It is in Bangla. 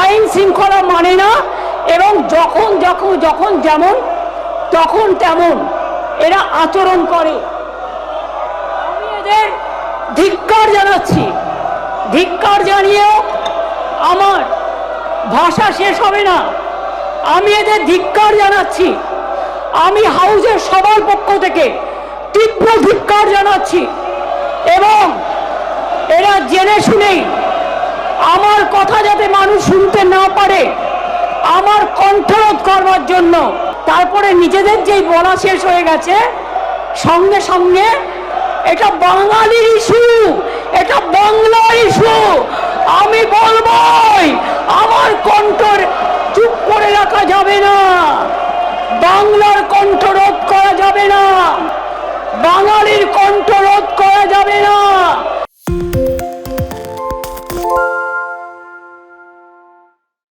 আইন শৃঙ্খলা মানে না এবং যখন যখন যখন যেমন তখন তেমন এরা আচরণ করে। আমি এদের ধিক্কার জানাচ্ছি। ধিক্কার জানিয়েও আমার ভাষা শেষ হবে না। আমি এদের ধিক্কার জানাচ্ছি। আমি হাউসের সবার পক্ষ থেকে তীব্র ধিক্কার জানাচ্ছি এবং এরা জেনে শুনেই আমার কথা যাতে মানুষ শুনতে না পারে আমার কণ্ঠরোধ করবার জন্য, তারপরে নিজেদের যেই বলা শেষ হয়ে গেছে সঙ্গে সঙ্গে এটা বাঙালির ইস্যু, এটা বাংলার ইস্যু, আমি বলবই।